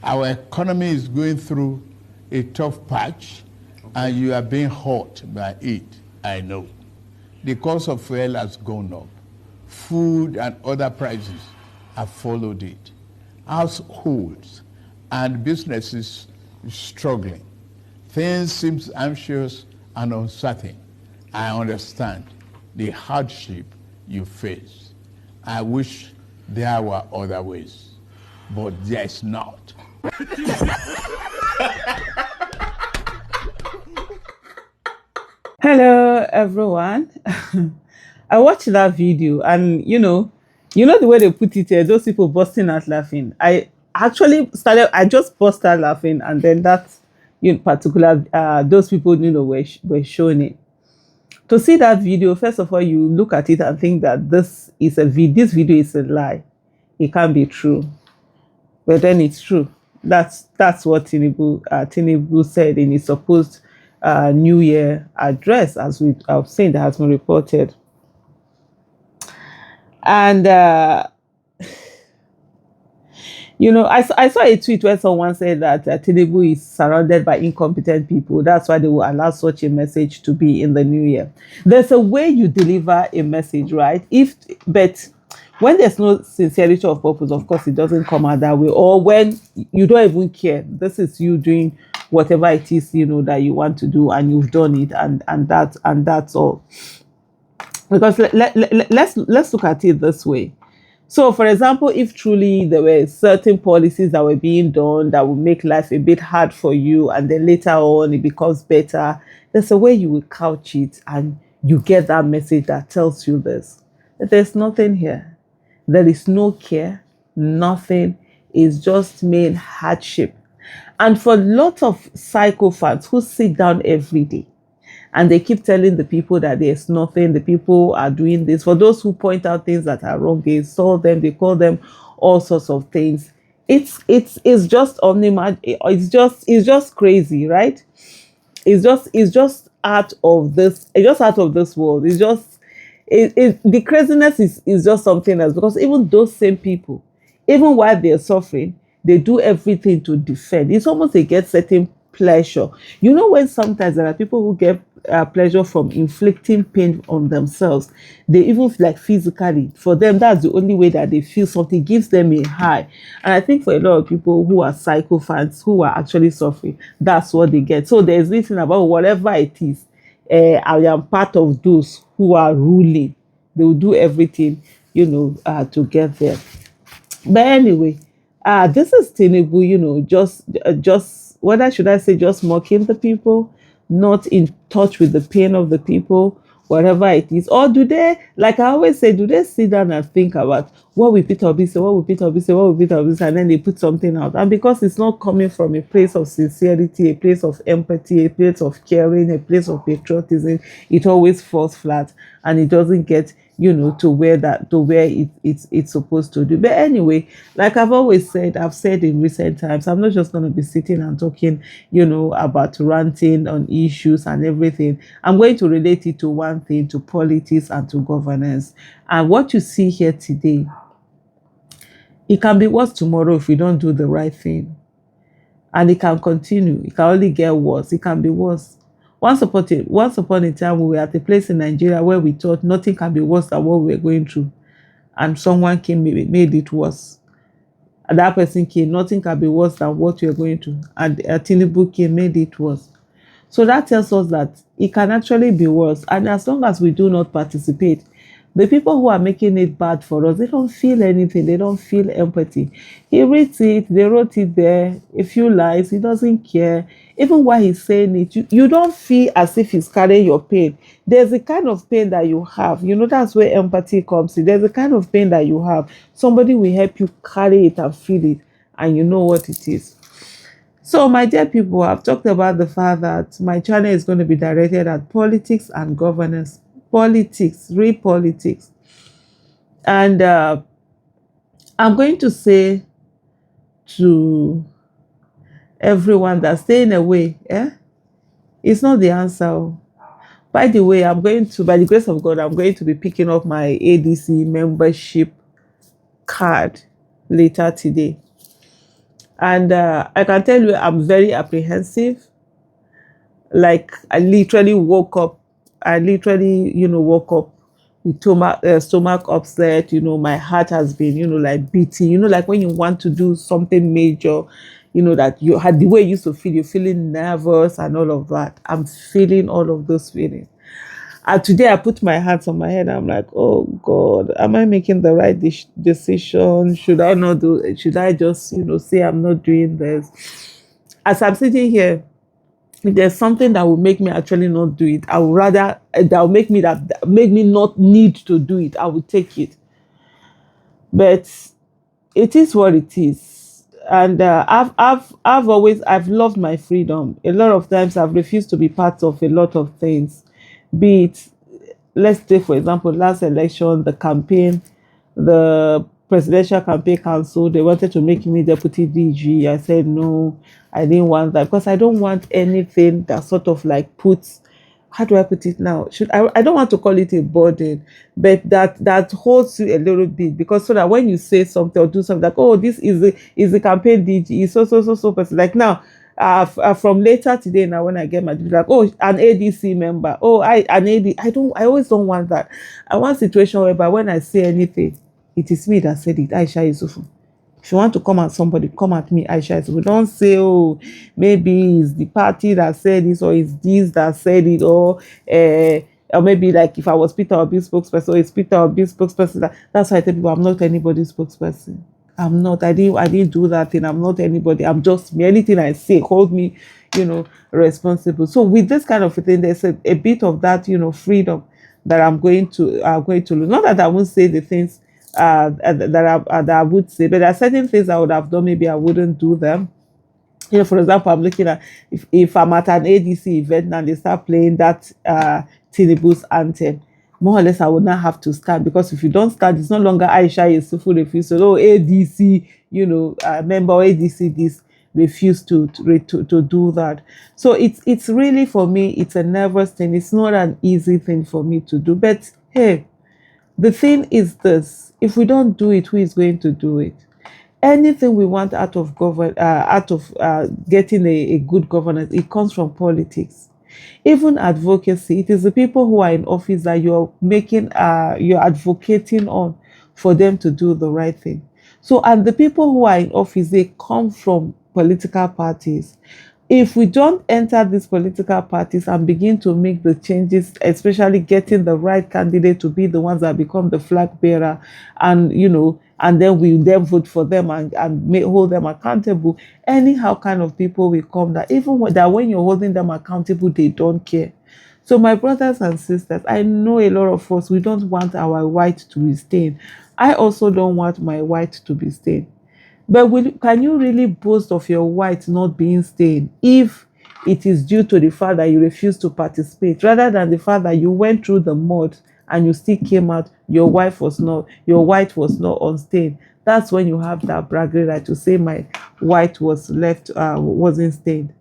Our economy is going through a tough patch, and you are being hurt by it, I know. The cost of fuel has gone up. Food and other prices have followed it. Households and businesses struggling. Things seem anxious and uncertain. I understand the hardship you face. I wish there were other ways, but there's not. Hello everyone. I watched that video and you know the way they put it here, those people busting out laughing. I just burst out laughing, and then that in particular those people were showing it. To see that video, first of all, you look at it and think that this video is a lie. It can't be true. But then it's true. That's what Tinubu said in his supposed New Year address, as I've seen that has been reported. And I saw a tweet where someone said that Tinubu is surrounded by incompetent people. That's why they will allow such a message to be in the new year. There's a way you deliver a message, right? But when there's no sincerity of purpose, of course, it doesn't come out that way. Or when you don't even care, this is you doing whatever it is that you want to do, and you've done it, and that's all. Because let's look at it this way. So, for example, if truly there were certain policies that were being done that would make life a bit hard for you, and then later on it becomes better, there's a way you will couch it and you get that message that tells you this. That there's nothing here. There is no care, nothing. It's just main hardship. And for lots of psychopaths who sit down every day and they keep telling the people that there's nothing, the people are doing this. For those who point out things that are wrong, they solve them, they call them all sorts of things. It's just unimaginable. It's just crazy, right? It's just out of this. It's just out of this world. It's just the craziness is just something else, because even those same people, even while they're suffering, they do everything to defend. It's almost they get certain pleasure. When sometimes there are people who get pleasure from inflicting pain on themselves, they even like physically, for them that's the only way that they feel something gives them a high. And I think for a lot of people who are psychopaths, who are actually suffering, that's what they get. So there's this thing about whatever it is, I am part of those who are ruling. They will do everything to get there. But anyway, this is Tinubu, just whether should I say just mocking the people, not in touch with the pain of the people, whatever it is. Or do they, like I always say, do they sit down and think about what will Peter Obi say, what will Peter Obi say, what will Peter Obi say, and then they put something out? And because it's not coming from a place of sincerity, a place of empathy, a place of caring, a place of patriotism, it always falls flat, and it doesn't get to where it's supposed to do. But anyway, like I've said in recent times, I'm not just going to be sitting and talking about ranting on issues and everything. I'm going to relate it to one thing, to politics and to governance. And what you see here today, it can be worse tomorrow if we don't do the right thing, and it can continue. It can only get worse. It can be worse. Once upon a time, we were at a place in Nigeria where we thought nothing can be worse than what we were going through. And someone came, made it worse. And that person came, nothing can be worse than what we are going through. And Tinubu came, made it worse. So that tells us that it can actually be worse. And as long as we do not participate, the people who are making it bad for us, they don't feel anything. They don't feel empathy. He reads it, they wrote it there, a few lines, he doesn't care. Even while he's saying it, you don't feel as if he's carrying your pain. There's a kind of pain that you have. That's where empathy comes in. There's a kind of pain that you have. Somebody will help you carry it and feel it, and you know what it is. So, my dear people, I've talked about the fact that my channel is going to be directed at politics and governance. Politics, real politics. And I'm going to say to everyone that staying away, it's not the answer. By the way, by the grace of God, I'm going to be picking up my ADC membership card later today. And I can tell you, I'm very apprehensive. Like I literally woke up. I literally, woke up with stomach upset. My heart has been, like beating. Like when you want to do something major, that you had the way you used to feel. You're feeling nervous and all of that. I'm feeling all of those feelings. And today I put my hands on my head. I'm like, oh God, am I making the right decision? Should I not do it? Should I just, say I'm not doing this? As I'm sitting here, if there's something that will make me actually not do it, I would rather that will make me not need to do it. I will take it. But it is what it is. And I've loved my freedom. A lot of times I've refused to be part of a lot of things, be it, let's take for example last election, the campaign, the presidential campaign council, they wanted to make me deputy DG. I said no, I didn't want that because I don't want anything that sort of like puts, how do I put it now? I don't want to call it a burden, but that holds you a little bit, because so that when you say something or do something like, oh, this is the campaign DG, is so person. Like now, from later today, now when I get my like, oh, an ADC member, oh, an AD. I always don't want that. I want situation whereby when I say anything, it is me that said it. Aisha Yusufu. If you want to come at somebody, come at me, Aisha. We don't say, oh, maybe it's the party that said this, or it's this that said it, or maybe like if I was Peter Obi's spokesperson, or it's Peter Obi's spokesperson. That's why I tell people I'm not anybody's spokesperson. I'm not. I didn't do that thing. I'm not anybody. I'm just me. Anything I say, hold me, responsible. So with this kind of a thing, there's a bit of that, freedom that I'm going to lose. Not that I won't say the things that I would say, but there are certain things I would have done, maybe I wouldn't do them. For example, I'm looking at, if I'm at an ADC event and they start playing that Tinubu's anthem, more or less I would not have to stand, because if you don't stand, it's no longer Aisha Yusufu refused to, oh, ADC, member ADC this refuse to do that. So it's really, for me, it's a nervous thing. It's not an easy thing for me to do, but hey, the thing is this: if we don't do it, who is going to do it? Anything we want out of getting a good governance, it comes from politics. Even advocacy, it is the people who are in office that you're advocating on for them to do the right thing. So, and the people who are in office, they come from political parties. If we don't enter these political parties and begin to make the changes, especially getting the right candidate to be the ones that become the flag bearer, and and then we then vote for them and hold them accountable, anyhow kind of people will come that even when you're holding them accountable, they don't care. So my brothers and sisters, I know a lot of us, we don't want our white to be stained. I also don't want my white to be stained. But can you really boast of your white not being stained if it is due to the fact that you refused to participate, rather than the fact that you went through the mud and you still came out, your white was not unstained? That's when you have that bragging right to say my white wasn't stained.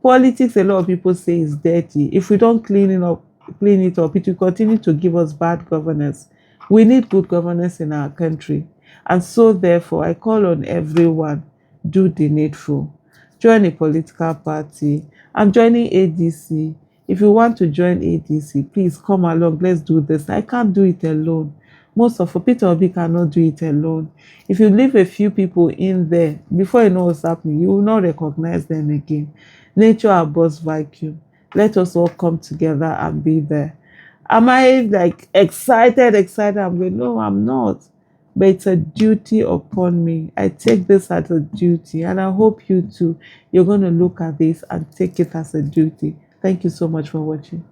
Politics, a lot of people say, is dirty. If we don't clean it up, it will continue to give us bad governance. We need good governance in our country. And so therefore, I call on everyone, do the needful. Join a political party. I'm joining ADC. If you want to join ADC, please come along. Let's do this. I can't do it alone. Most of Peter Obi cannot do it alone. If you leave a few people in there, before you know what's happening, you will not recognize them again. Nature abhors vacuum. Let us all come together and be there. Am I like excited? I'm going, no, I'm not. But it's a duty upon me. I take this as a duty, and I hope you too. You're going to look at this and take it as a duty. Thank you so much for watching.